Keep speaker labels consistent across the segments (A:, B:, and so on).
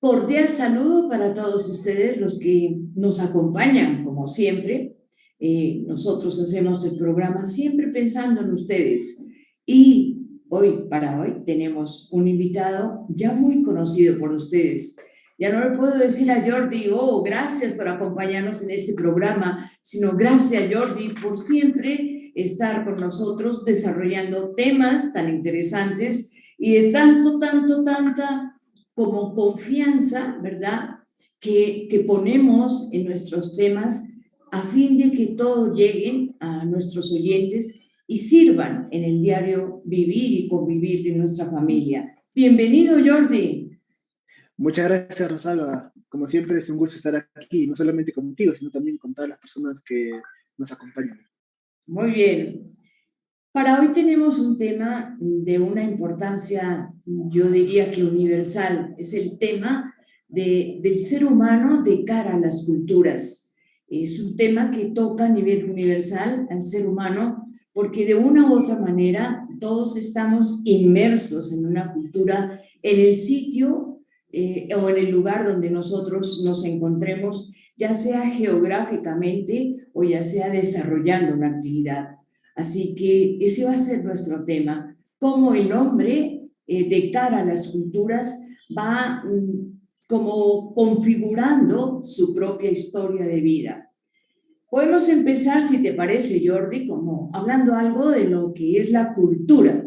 A: Cordial saludo para todos ustedes, los que nos acompañan, como siempre. Nosotros hacemos el programa siempre pensando en ustedes. Y para hoy, tenemos un invitado ya muy conocido por ustedes. Ya no le puedo decir a Jordi, oh, gracias por acompañarnos en este programa, sino gracias, Jordi, por siempre estar con nosotros desarrollando temas tan interesantes y de tanta como confianza, ¿verdad? Que ponemos en nuestros temas a fin de que todo llegue a nuestros oyentes y sirvan en el diario vivir y convivir de nuestra familia. Bienvenido, Jordi.
B: Muchas gracias, Rosalba. Como siempre, es un gusto estar aquí, no solamente contigo, sino también con todas las personas que nos acompañan.
A: Muy bien. Para hoy tenemos un tema de una importancia, yo diría que universal. Es el tema del ser humano de cara a las culturas. Es un tema que toca a nivel universal al ser humano porque de una u otra manera todos estamos inmersos en una cultura en el sitio o en el lugar donde nosotros nos encontremos, ya sea geográficamente o ya sea desarrollando una actividad. Así que ese va a ser nuestro tema, cómo el hombre de cara a las culturas va como configurando su propia historia de vida. Podemos empezar, si te parece, Jordi, como hablando algo de lo que es la cultura.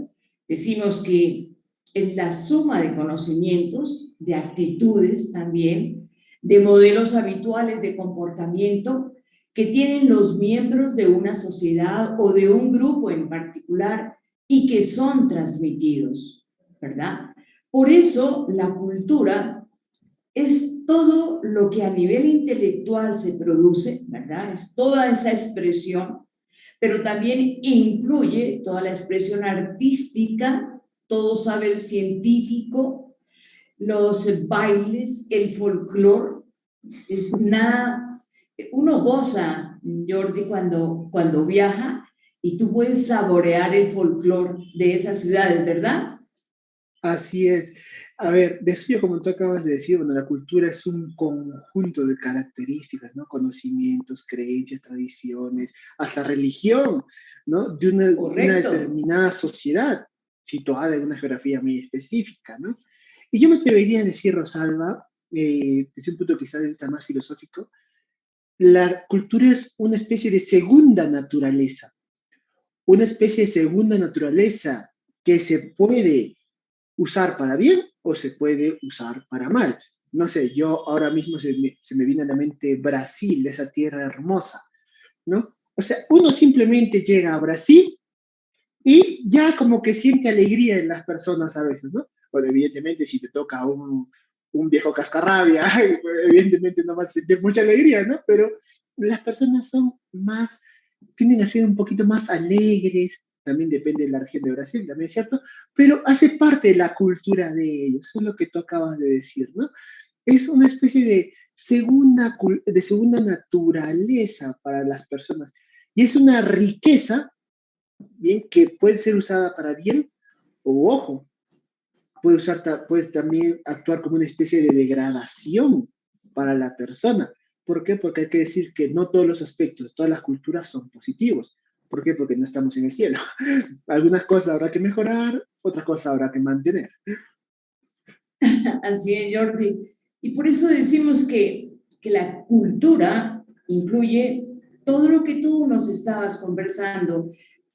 A: Decimos que es la suma de conocimientos, de actitudes también, de modelos habituales de comportamiento que tienen los miembros de una sociedad o de un grupo en particular y que son transmitidos, ¿verdad? Por eso la cultura es todo lo que a nivel intelectual se produce, ¿verdad? Es toda esa expresión, pero también incluye toda la expresión artística, todo saber científico, los bailes, el folclore. Es nada, uno goza, Jordi, cuando viaja y tú puedes saborear el folclore de esas ciudades, ¿verdad?
B: Así es. A ver, de eso, como tú acabas de decir, bueno, la cultura es un conjunto de características, ¿no? Conocimientos, creencias, tradiciones, hasta religión, ¿no? De una
A: Correcto.
B: determinada sociedad situada en una geografía muy específica, ¿no? Y yo me atrevería a decir, Rosalba, desde un punto quizás de vista más filosófico, la cultura es una especie de segunda naturaleza, una especie de segunda naturaleza que se puede usar para bien o se puede usar para mal. No sé, yo ahora mismo se me viene a la mente Brasil, esa tierra hermosa, ¿no? O sea, uno simplemente llega a Brasil y ya como que siente alegría en las personas a veces, ¿no? Bueno, evidentemente si te toca un viejo cascarrabia, evidentemente no vas a sentir mucha alegría, ¿no? Pero las personas son más, tienden a ser un poquito más alegres, también depende de la región de Brasil, también es cierto, pero hace parte de la cultura de ellos, eso es lo que tú acabas de decir, ¿no? Es una especie de segunda naturaleza para las personas y es una riqueza, bien, que puede ser usada para bien o, ojo, puede también actuar como una especie de degradación para la persona. ¿Por qué? Porque hay que decir que no todos los aspectos de todas las culturas son positivos. ¿Por qué? Porque no estamos en el cielo. Algunas cosas habrá que mejorar, otras cosas habrá que mantener.
A: Así es, Jordi. Y por eso decimos que la cultura incluye todo lo que tú nos estabas conversando,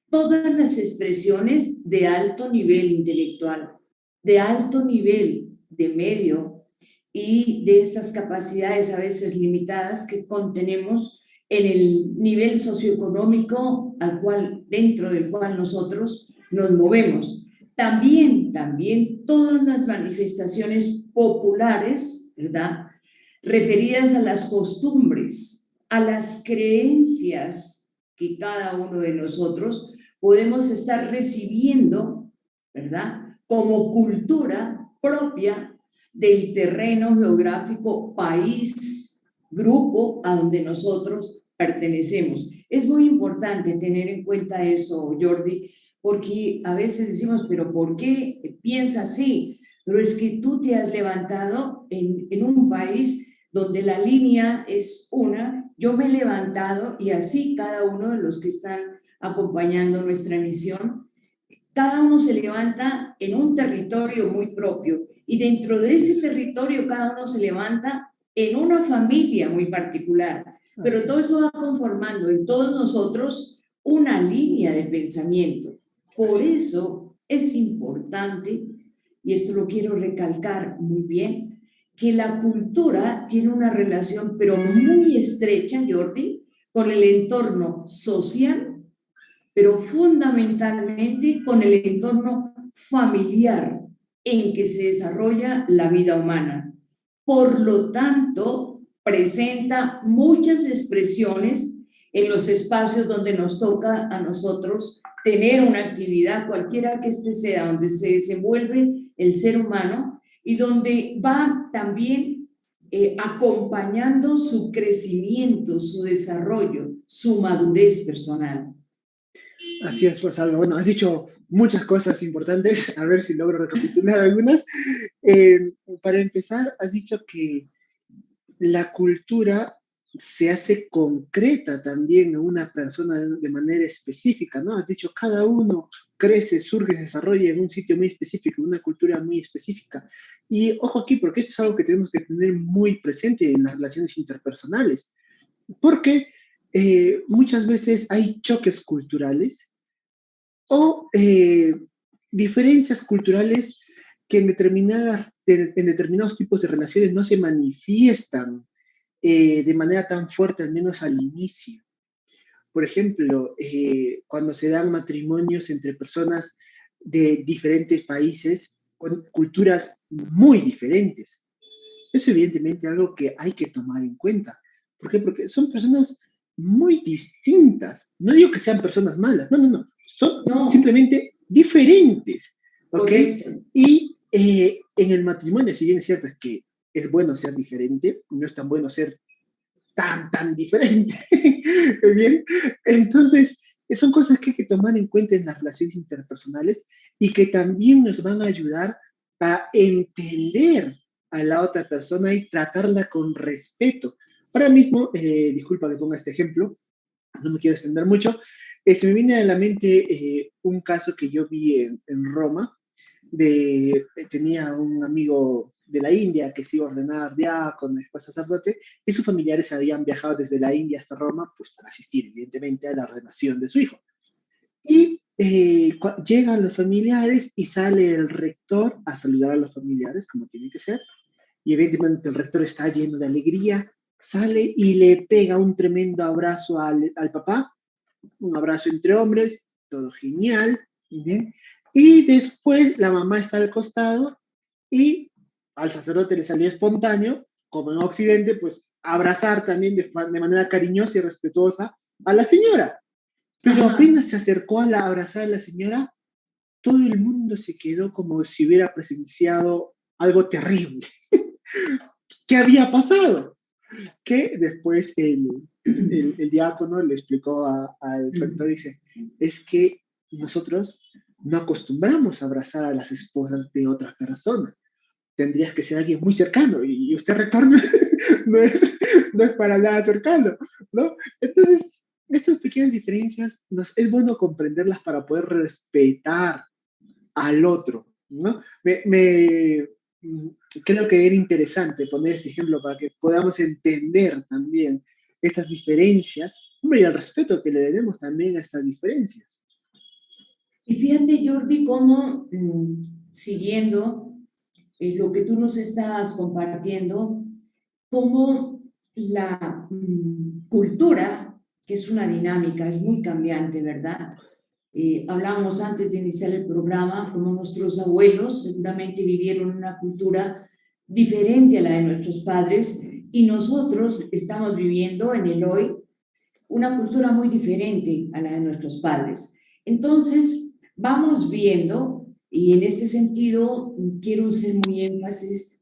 A: todas las expresiones de alto nivel intelectual, de alto nivel de medio y de esas capacidades a veces limitadas que contenemos en el nivel socioeconómico dentro del cual nosotros nos movemos. También todas las manifestaciones populares, ¿verdad? Referidas a las costumbres, a las creencias que cada uno de nosotros podemos estar recibiendo, ¿verdad? Como cultura propia del terreno geográfico, país, grupo a donde nosotros pertenecemos. Es muy importante tener en cuenta eso, Jordi, porque a veces decimos, pero ¿por qué piensa así? pero es que tú te has levantado en un país donde la línea es una, yo me he levantado y así cada uno de los que están acompañando nuestra misión, cada uno se levanta en un territorio muy propio y dentro de ese territorio cada uno se levanta en una familia muy particular, pero todo eso va conformando en todos nosotros una línea de pensamiento. Por eso es importante, y esto lo quiero recalcar muy bien, que la cultura tiene una relación, pero muy estrecha, Jordi, con el entorno social, pero fundamentalmente con el entorno familiar en que se desarrolla la vida humana. Por lo tanto, presenta muchas expresiones en los espacios donde nos toca a nosotros tener una actividad, cualquiera que éste sea, donde se desenvuelve el ser humano y donde va también acompañando su crecimiento, su desarrollo, su madurez personal.
B: Así es, pues Alba. Bueno, has dicho muchas cosas importantes, a ver si logro recapitular algunas. Para empezar, has dicho que la cultura se hace concreta también en una persona de manera específica, ¿no? Has dicho, cada uno crece, surge, se desarrolla en un sitio muy específico, en una cultura muy específica. Y ojo aquí, porque esto es algo que tenemos que tener muy presente en las relaciones interpersonales, porque muchas veces hay choques culturales o diferencias culturales que en determinados tipos de relaciones no se manifiestan de manera tan fuerte, al menos al inicio. Por ejemplo, cuando se dan matrimonios entre personas de diferentes países con culturas muy diferentes. Es evidentemente algo que hay que tomar en cuenta. ¿Por qué? Porque son personas muy distintas. No digo que sean personas malas, no, no, no. Son simplemente diferentes. ¿Ok? Correcto. Y en el matrimonio, si bien es cierto que es bueno ser diferente, no es tan bueno ser tan diferente. ¿Bien? Entonces, son cosas que hay que tomar en cuenta en las relaciones interpersonales y que también nos van a ayudar a entender a la otra persona y tratarla con respeto. Ahora mismo, disculpa que ponga este ejemplo, no me quiero extender mucho, se me viene a la mente un caso que yo vi en Roma, tenía un amigo de la India que se iba a ordenar diácono, después sacerdote, y sus familiares habían viajado desde la India hasta Roma, pues para asistir evidentemente a la ordenación de su hijo. Y llegan los familiares y sale el rector a saludar a los familiares, como tiene que ser, y evidentemente el rector está lleno de alegría, sale y le pega un tremendo abrazo al papá, un abrazo entre hombres, todo genial, ¿bien? Y después la mamá está al costado y al sacerdote le salió espontáneo, como en Occidente, pues abrazar también de manera cariñosa y respetuosa a la señora. Pero apenas se acercó a abrazar a la señora, todo el mundo se quedó como si hubiera presenciado algo terrible. ¿Qué había pasado? Que después el diácono le explicó al rector y dice, es que nosotros no acostumbramos a abrazar a las esposas de otra persona. Tendrías que ser alguien muy cercano y usted, rector, no es para nada cercano, ¿no? Entonces, estas pequeñas diferencias es bueno comprenderlas para poder respetar al otro, ¿no? Creo que era interesante poner este ejemplo para que podamos entender también estas diferencias, hombre, y el respeto que le debemos también a estas diferencias.
A: Y fíjate, Jordi, cómo siguiendo lo que tú nos estás compartiendo, cómo la cultura, que es una dinámica, es muy cambiante, ¿verdad? Hablábamos antes de iniciar el programa, como nuestros abuelos seguramente vivieron una cultura diferente a la de nuestros padres y nosotros estamos viviendo en el hoy una cultura muy diferente a la de nuestros padres. Entonces, vamos viendo, y en este sentido quiero hacer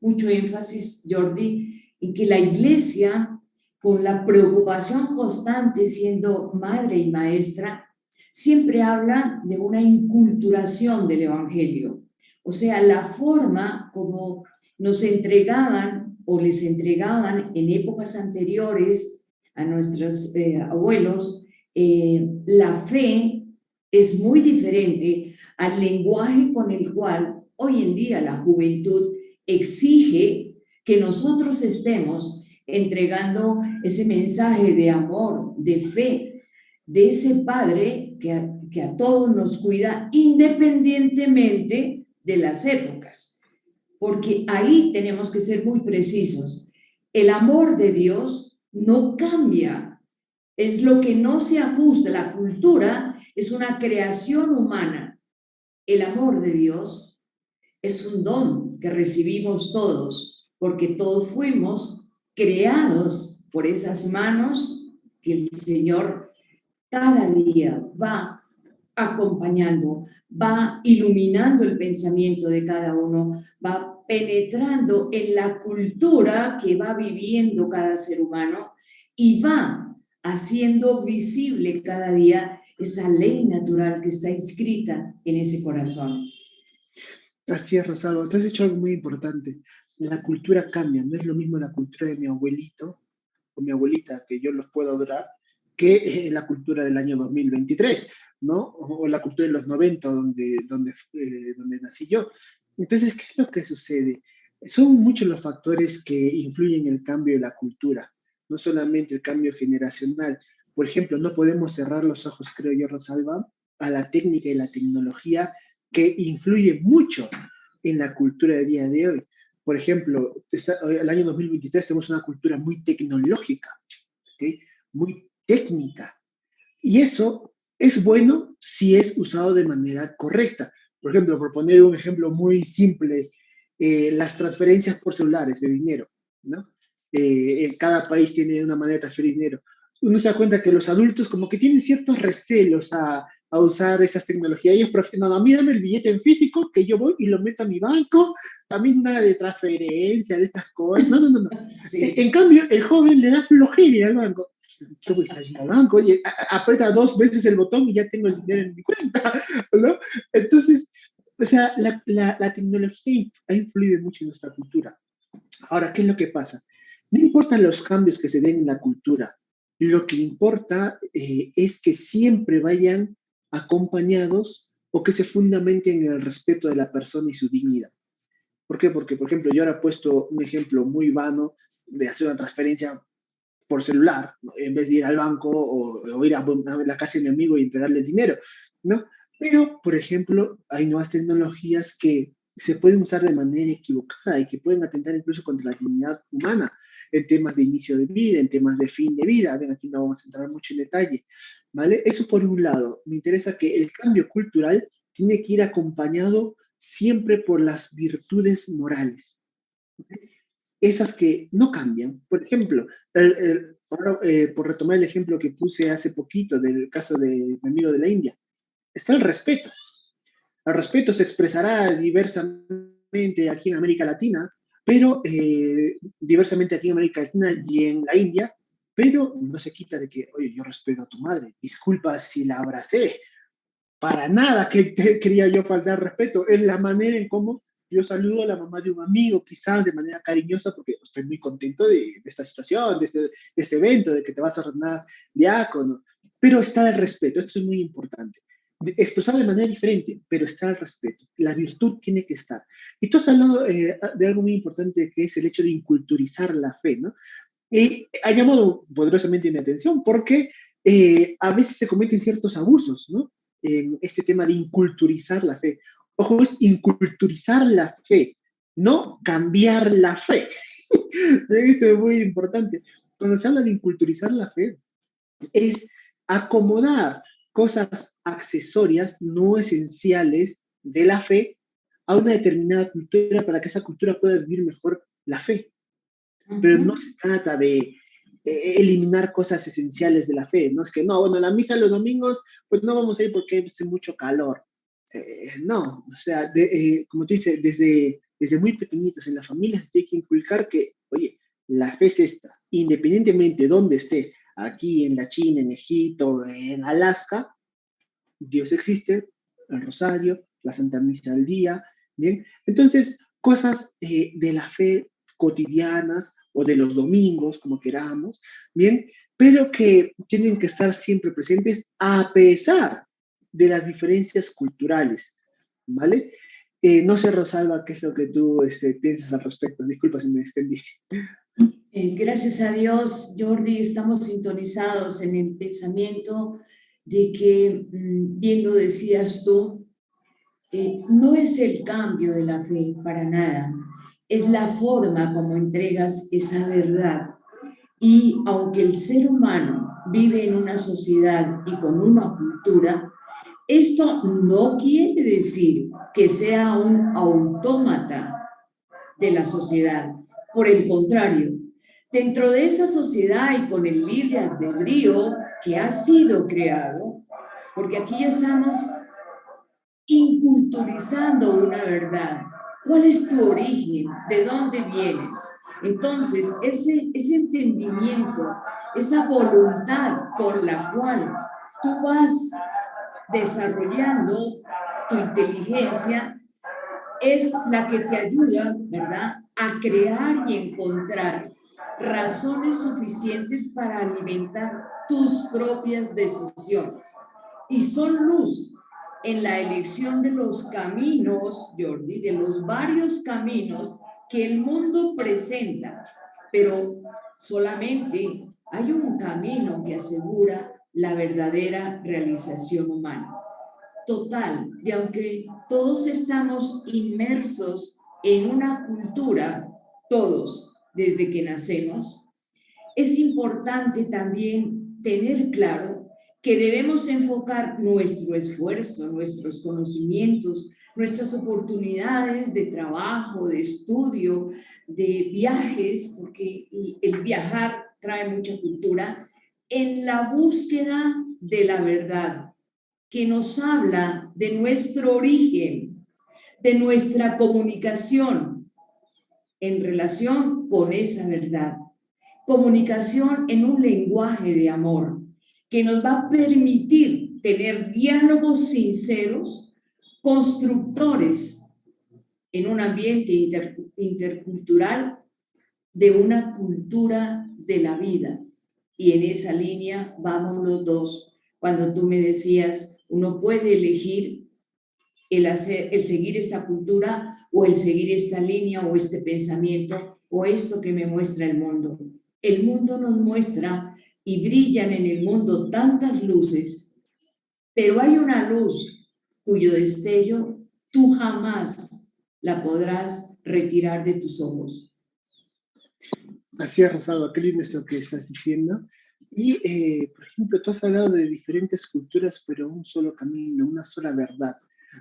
A: mucho énfasis, Jordi, en que la Iglesia, con la preocupación constante siendo madre y maestra, siempre habla de una inculturación del Evangelio. O sea, la forma como nos entregaban o les entregaban en épocas anteriores a nuestros abuelos, la fe es muy diferente al lenguaje con el cual hoy en día la juventud exige que nosotros estemos entregando ese mensaje de amor, de fe, de ese Padre que a todos nos cuida independientemente de las épocas. Porque ahí tenemos que ser muy precisos. El amor de Dios no cambia, es lo que no se ajusta. La cultura es una creación humana. El amor de Dios es un don que recibimos todos, porque todos fuimos creados por esas manos que el Señor cada día va acompañando, va iluminando el pensamiento de cada uno, va penetrando en la cultura que va viviendo cada ser humano y va haciendo visible cada día esa ley natural que está inscrita en ese corazón.
B: Así es, Rosalba. Tú has dicho algo muy importante. La cultura cambia. No es lo mismo la cultura de mi abuelito o mi abuelita, que yo los puedo adorar, que la cultura del año 2023, ¿no? O la cultura de los 90, donde nací yo. Entonces, ¿qué es lo que sucede? Son muchos los factores que influyen en el cambio de la cultura, no solamente el cambio generacional. Por ejemplo, no podemos cerrar los ojos, creo yo, Rosalba, a la técnica y la tecnología que influye mucho en la cultura del día de hoy. Por ejemplo, el año 2023 tenemos una cultura muy tecnológica, ¿okay? Muy técnica. Y eso es bueno si es usado de manera correcta. Por ejemplo, por poner un ejemplo muy simple, las transferencias por celulares de dinero, ¿no? En cada país tiene una manera de transferir dinero. Uno se da cuenta que los adultos como que tienen ciertos recelos a usar esas tecnologías. Ellos prefieren, no, a mí dame el billete en físico, que yo voy y lo meto a mi banco, a mí nada de transferencia, de estas cosas. No, no, no, no. Sí. En cambio, el joven le da flojera al banco. Yo voy a estar yendo al banco, oye, aprieta 2 veces el botón y ya tengo el dinero en mi cuenta, ¿no? Entonces, o sea, la tecnología ha influido mucho en nuestra cultura. Ahora, ¿qué es lo que pasa? No importan los cambios que se den en la cultura, lo que importa es que siempre vayan acompañados o que se fundamenten en el respeto de la persona y su dignidad. ¿Por qué? Porque, por ejemplo, yo ahora he puesto un ejemplo muy vano de hacer una transferencia por celular, ¿no? En vez de ir al banco o ir a la casa de mi amigo y entregarle el dinero, ¿no? Pero, por ejemplo, hay nuevas tecnologías que se pueden usar de manera equivocada y que pueden atentar incluso contra la dignidad humana en temas de inicio de vida, en temas de fin de vida. Ven, aquí no vamos a entrar mucho en detalle, ¿vale? Eso por un lado. Me interesa que el cambio cultural tiene que ir acompañado siempre por las virtudes morales, ¿okay? Esas que no cambian. Por ejemplo, ahora, por retomar el ejemplo que puse hace poquito del caso de mi amigo de la India, está el respeto. El respeto se expresará diversamente aquí en América Latina, pero diversamente aquí en América Latina y en la India, pero no se quita de que, oye, yo respeto a tu madre, disculpa si la abracé, para nada que quería yo faltar respeto, es la manera en cómo yo saludo a la mamá de un amigo, quizás de manera cariñosa, porque estoy muy contento de esta situación, de este evento, de que te vas a ordenar diácono, pero está el respeto, esto es muy importante. Expresado de manera diferente, pero está el respeto. La virtud tiene que estar. Y tú has hablado de algo muy importante que es el hecho de inculturizar la fe, ¿no? Y ha llamado poderosamente mi atención porque a veces se cometen ciertos abusos, ¿no? En este tema de inculturizar la fe. Ojo, es inculturizar la fe, no cambiar la fe. Esto es muy importante. Cuando se habla de inculturizar la fe, es acomodar cosas accesorias, no esenciales de la fe, a una determinada cultura para que esa cultura pueda vivir mejor la fe. Pero no se trata de eliminar cosas esenciales de la fe, ¿no? Es que no, bueno, la misa los domingos, pues no vamos a ir porque hace mucho calor. No, o sea, como tú dices, desde muy pequeñitos en la familia se tiene que inculcar que, oye, la fe es esta, independientemente de dónde estés, aquí en la China, en Egipto, en Alaska, Dios existe, el rosario, la Santa Misa al día, ¿bien? Entonces, cosas de la fe cotidianas o de los domingos, como queramos, ¿bien? Pero que tienen que estar siempre presentes a pesar de las diferencias culturales, ¿vale? No sé, Rosalba, qué es lo que tú piensas al respecto. Disculpa si me extendí.
A: Gracias a Dios, Jordi, estamos sintonizados en el pensamiento de que, bien lo decías tú, no es el cambio de la fe para nada, es la forma como entregas esa verdad. Y aunque el ser humano vive en una sociedad y con una cultura, esto no quiere decir que sea un autómata de la sociedad. Por el contrario, dentro de esa sociedad y con el libre albedrío que ha sido creado, porque aquí ya estamos inculturizando una verdad. ¿Cuál es tu origen? ¿De dónde vienes? Entonces, ese entendimiento, esa voluntad con la cual tú vas desarrollando tu inteligencia es la que te ayuda, ¿verdad?, a crear y encontrar razones suficientes para alimentar tus propias decisiones. Y son luz en la elección de los caminos, Jordi, de los varios caminos que el mundo presenta, pero solamente hay un camino que asegura la verdadera realización humana total. Y aunque todos estamos inmersos en una cultura, todos, desde que nacemos, es importante también tener claro que debemos enfocar nuestro esfuerzo, nuestros conocimientos, nuestras oportunidades de trabajo, de estudio, de viajes, porque el viajar trae mucha cultura, en la búsqueda de la verdad, que nos habla de nuestro origen, de nuestra comunicación en relación con esa verdad. Comunicación en un lenguaje de amor que nos va a permitir tener diálogos sinceros, constructores en un ambiente intercultural de una cultura de la vida. Y en esa línea vamos los dos. Cuando tú me decías, uno puede elegir el seguir esta cultura o el seguir esta línea o este pensamiento o esto que me muestra el mundo. El mundo nos muestra y brillan en el mundo tantas luces, pero hay una luz cuyo destello tú jamás la podrás retirar de tus ojos.
B: Así es, Rosalba, qué lindo esto que estás diciendo. Y, por ejemplo, tú has hablado de diferentes culturas, pero un solo camino, una sola verdad.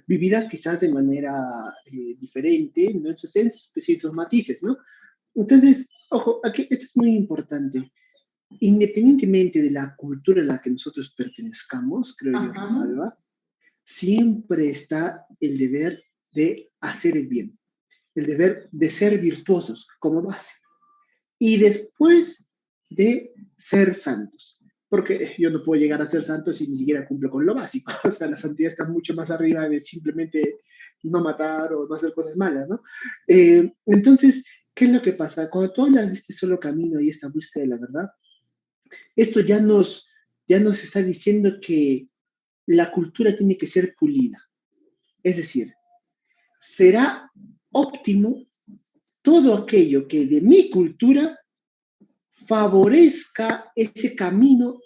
B: Vividas quizás de manera diferente, no en su esencia, pues en sus matices, ¿no? Entonces, ojo, aquí esto es muy importante. Independientemente de la cultura a la que nosotros pertenezcamos, creo yo, Rosalba, siempre está el deber de hacer el bien, el deber de ser virtuosos como base y después de ser santos. Porque yo no puedo llegar a ser santo si ni siquiera cumplo con lo básico. O sea, la santidad está mucho más arriba de simplemente no matar o no hacer cosas malas, ¿no? Entonces, ¿qué es lo que pasa? Cuando tú hablas de este solo camino y esta búsqueda de la verdad, esto ya nos está diciendo que la cultura tiene que ser pulida. Es decir, será óptimo todo aquello que de mi cultura favorezca ese camino,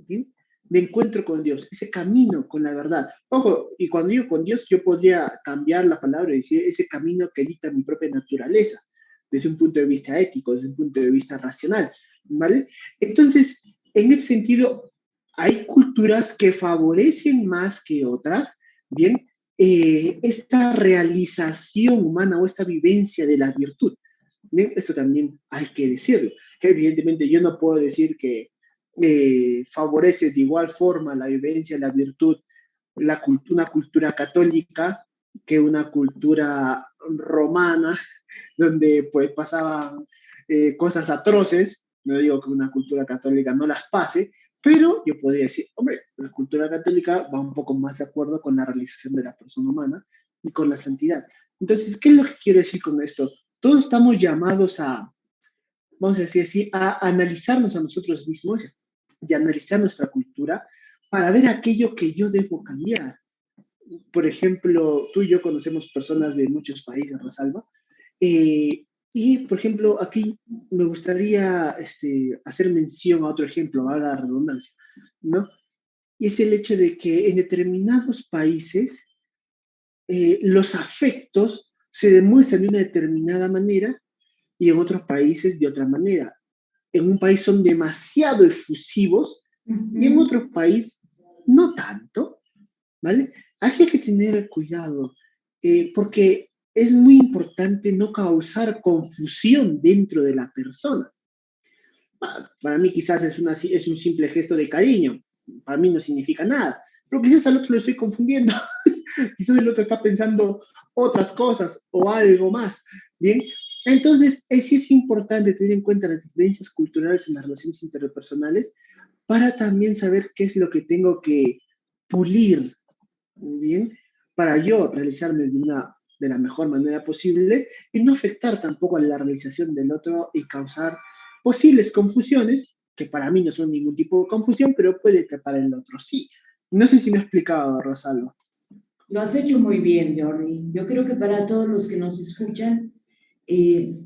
B: ¿sí?, de encuentro con Dios, ese camino con la verdad. Ojo, y cuando digo con Dios, yo podría cambiar la palabra y decir ese camino que dicta mi propia naturaleza, desde un punto de vista ético, desde un punto de vista racional, ¿vale? Entonces, en ese sentido, hay culturas que favorecen más que otras, ¿bien? Esta realización humana o esta vivencia de la virtud. ¿Bien? Esto también hay que decirlo. Evidentemente, yo no puedo decir que favorece de igual forma la vivencia, la virtud, una cultura católica que una cultura romana, donde pues pasaban cosas atroces. No digo que una cultura católica no las pase, pero yo podría decir, hombre, la cultura católica va un poco más de acuerdo con la realización de la persona humana y con la santidad. Entonces, ¿qué es lo que quiero decir con esto? Todos estamos llamados a, vamos a decir así, a analizarnos a nosotros mismos y analizar nuestra cultura para ver aquello que yo debo cambiar. Por ejemplo, tú y yo conocemos personas de muchos países, Rosalba, y, por ejemplo, aquí me gustaría hacer mención a otro ejemplo, valga la redundancia, ¿no? Y es el hecho de que en determinados países los afectos se demuestran de una determinada manera y en otros países de otra manera. En un país son demasiado efusivos y en otro país no tanto, ¿vale? Aquí hay que tener cuidado porque es muy importante no causar confusión dentro de la persona. Para mí quizás es un simple gesto de cariño, para mí no significa nada, pero quizás al otro lo estoy confundiendo, quizás el otro está pensando otras cosas o algo más, ¿bien? Entonces, sí es importante tener en cuenta las diferencias culturales en las relaciones interpersonales para también saber qué es lo que tengo que pulir, ¿bien? Para yo realizarme de la mejor manera posible y no afectar tampoco a la realización del otro y causar posibles confusiones, que para mí no son ningún tipo de confusión, pero puede que para el otro sí. No sé si me he explicado, Rosalba.
A: Lo has hecho muy bien, Jordi. Yo creo que para todos los que nos escuchan, eh,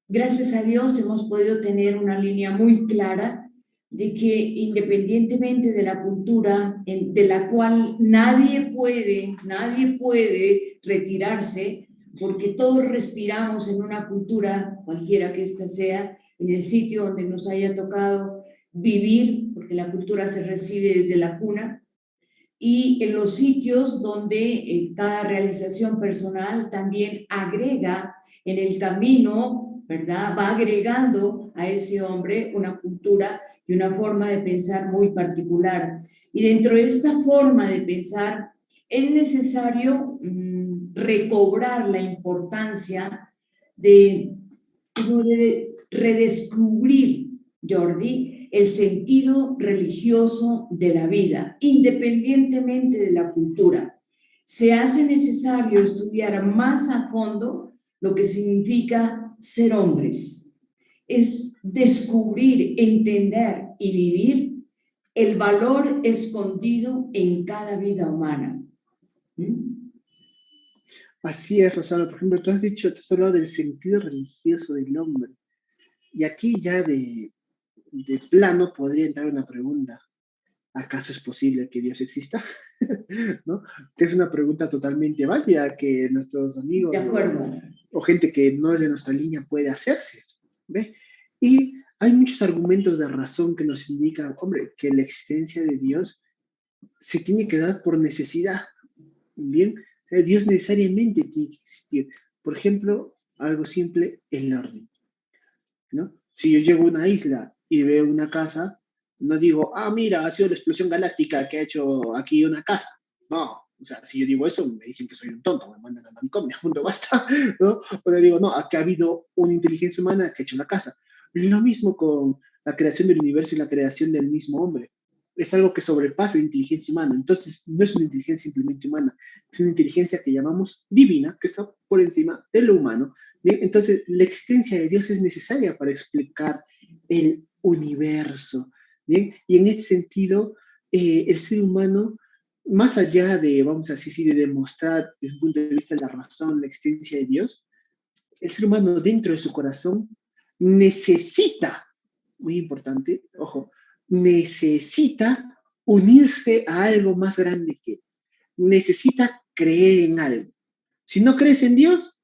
A: gracias a Dios hemos podido tener una línea muy clara de que independientemente de la cultura de la cual nadie puede retirarse, porque todos respiramos en una cultura, cualquiera que ésta sea, en el sitio donde nos haya tocado vivir, porque la cultura se recibe desde la cuna, y en los sitios donde cada realización personal también agrega en el camino, ¿verdad? Va agregando a ese hombre una cultura y una forma de pensar muy particular. Y dentro de esta forma de pensar es necesario recobrar la importancia de redescubrir, Jordi, el sentido religioso de la vida, independientemente de la cultura. Se hace necesario estudiar más a fondo lo que significa ser hombres. Es descubrir, entender y vivir el valor escondido en cada vida humana.
B: Así es, Rosalba. Por ejemplo, tú has hablado del sentido religioso del hombre. Y aquí ya de plano podría entrar una pregunta. ¿Acaso es posible que Dios exista? ¿No? Que es una pregunta totalmente válida que nuestros amigos o gente que no es de nuestra línea puede hacerse. ¿Ve? Y hay muchos argumentos de razón que nos indican, hombre, que la existencia de Dios se tiene que dar por necesidad. Bien, Dios necesariamente tiene que existir. Por ejemplo, algo simple, el orden, ¿no? Si yo llego a una isla y veo una casa, no digo, ah, mira, ha sido la explosión galáctica que ha hecho aquí una casa. No, o sea, si yo digo eso, me dicen que soy un tonto, me mandan al manicomio, punto, basta, ¿no? O le digo, no, aquí ha habido una inteligencia humana que ha hecho la casa. Lo mismo con la creación del universo y la creación del mismo hombre. Es algo que sobrepasa la inteligencia humana. Entonces, no es una inteligencia simplemente humana, es una inteligencia que llamamos divina, que está por encima de lo humano. Bien, entonces, la existencia de Dios es necesaria para explicar el universo. Bien, y en este sentido, el ser humano, más allá de, vamos a decir, de demostrar desde el punto de vista de la razón la existencia de Dios, el ser humano dentro de su corazón necesita, muy importante, ojo, necesita unirse a algo más grande que él. Necesita creer en algo. Si no crees en Dios,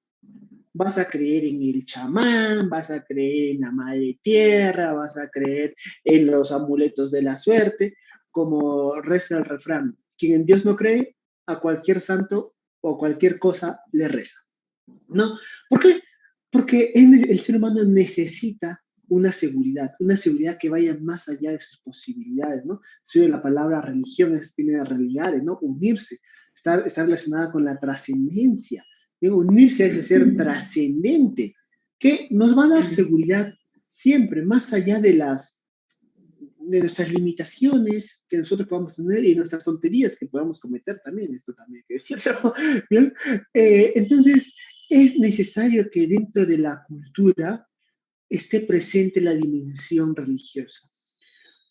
B: vas a creer en el chamán, vas a creer en la madre tierra, vas a creer en los amuletos de la suerte, como reza el refrán. Quien en Dios no cree, a cualquier santo o cualquier cosa le reza. ¿No? ¿Por qué? Porque el ser humano necesita una seguridad que vaya más allá de sus posibilidades, ¿no? Si la palabra religión tiene de realidades, ¿no? Unirse, está relacionada con la trascendencia, ¿no? Unirse a ese ser trascendente, que nos va a dar seguridad siempre, más allá de las de nuestras limitaciones que nosotros podamos tener y nuestras tonterías que podamos cometer también, esto también hay que decirlo, ¿bien? Entonces, es necesario que dentro de la cultura esté presente la dimensión religiosa.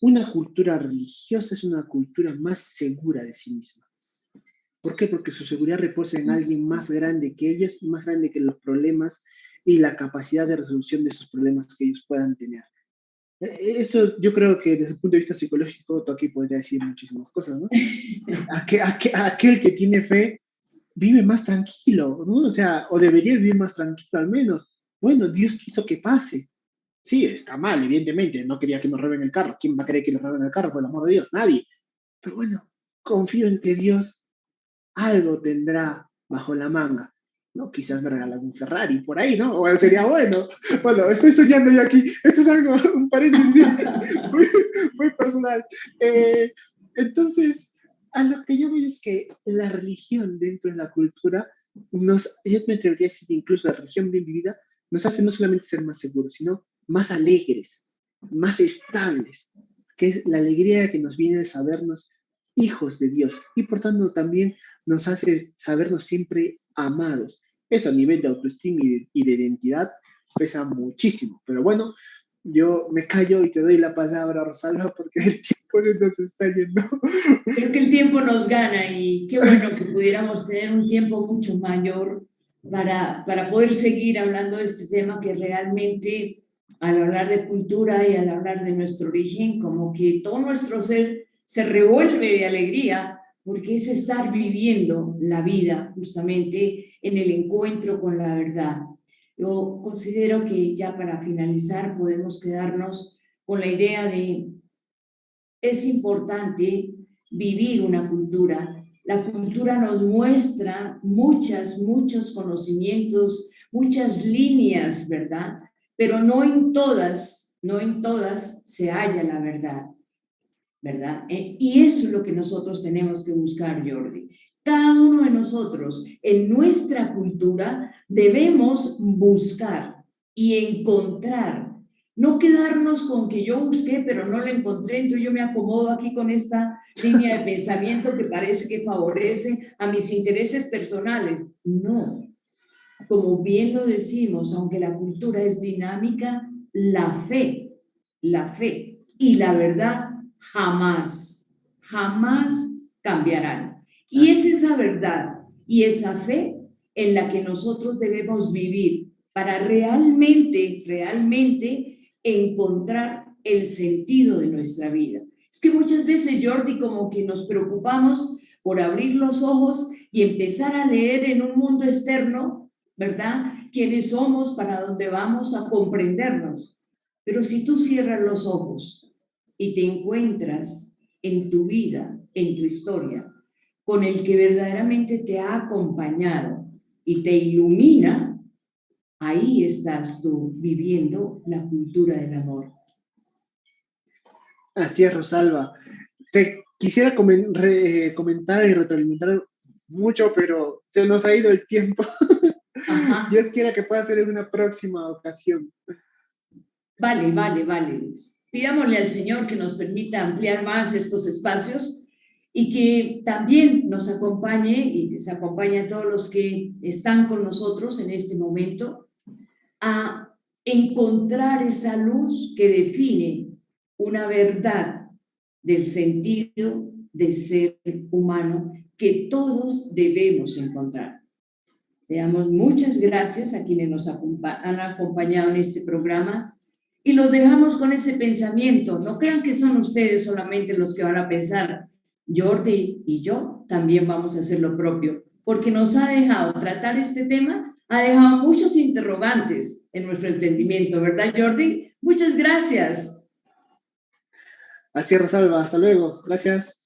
B: Una cultura religiosa es una cultura más segura de sí misma. ¿Por qué? Porque su seguridad reposa en alguien más grande que ellos y más grande que los problemas y la capacidad de resolución de esos problemas que ellos puedan tener. Eso yo creo que desde el punto de vista psicológico, tú aquí podría decir muchísimas cosas, ¿no? Aquel que tiene fe vive más tranquilo, ¿no? O sea, o debería vivir más tranquilo al menos. Bueno, Dios quiso que pase. Sí, está mal, evidentemente, no quería que nos roben el carro. ¿Quién va a querer que nos roben el carro, por el amor de Dios? Nadie. Pero bueno, confío en que Dios algo tendrá bajo la manga. ¿No? Quizás me regalan un Ferrari por ahí, ¿no? O sería bueno. Bueno, estoy soñando yo aquí. Esto es algo, un paréntesis muy, muy personal. Entonces, a lo que yo voy es que la religión dentro de la cultura yo me atrevería a decir que incluso la religión bien vivida nos hace no solamente ser más seguros, sino más alegres, más estables, que es la alegría que nos viene de sabernos hijos de Dios y por tanto también nos hace sabernos siempre amados. Eso a nivel de autoestima y de identidad pesa muchísimo, pero bueno, yo me callo y te doy la palabra, Rosalba, porque el tiempo se nos está yendo.
A: Creo que el tiempo nos gana y qué bueno que pudiéramos tener un tiempo mucho mayor para poder seguir hablando de este tema que realmente al hablar de cultura y al hablar de nuestro origen, como que todo nuestro ser se revuelve de alegría porque es estar viviendo la vida justamente en el encuentro con la verdad. Yo considero que ya para finalizar podemos quedarnos con la idea de es importante vivir una cultura. La cultura nos muestra muchos conocimientos, muchas líneas, ¿verdad? Pero no en todas se halla la verdad, ¿verdad? Y eso es lo que nosotros tenemos que buscar, Jordi. Cada uno de nosotros en nuestra cultura debemos buscar y encontrar, no quedarnos con que yo busqué pero no lo encontré, entonces yo me acomodo aquí con esta línea de pensamiento que parece que favorece a mis intereses personales. No, como bien lo decimos, aunque la cultura es dinámica, la fe y la verdad jamás cambiarán. Y es esa verdad y esa fe en la que nosotros debemos vivir para realmente encontrar el sentido de nuestra vida. Es que muchas veces, Jordi, como que nos preocupamos por abrir los ojos y empezar a leer en un mundo externo, ¿verdad? ¿Quiénes somos? ¿Para dónde vamos? A comprendernos. Pero si tú cierras los ojos y te encuentras en tu vida, en tu historia, con el que verdaderamente te ha acompañado y te ilumina, ahí estás tú viviendo la cultura del amor.
B: Así es, Rosalba. Te quisiera comentar y retroalimentar mucho, pero se nos ha ido el tiempo. Dios quiera que pueda ser en una próxima ocasión.
A: Vale. Pidámosle al Señor que nos permita ampliar más estos espacios y que también nos acompañe y que se acompañe a todos los que están con nosotros en este momento a encontrar esa luz que define una verdad del sentido de ser humano que todos debemos encontrar. Le damos muchas gracias a quienes nos han acompañado en este programa y los dejamos con ese pensamiento. No crean que son ustedes solamente los que van a pensar. Jordi y yo también vamos a hacer lo propio, porque nos ha dejado tratar este tema, ha dejado muchos interrogantes en nuestro entendimiento, ¿verdad, Jordi? Muchas gracias.
B: Así es, Rosalba. Hasta luego. Gracias.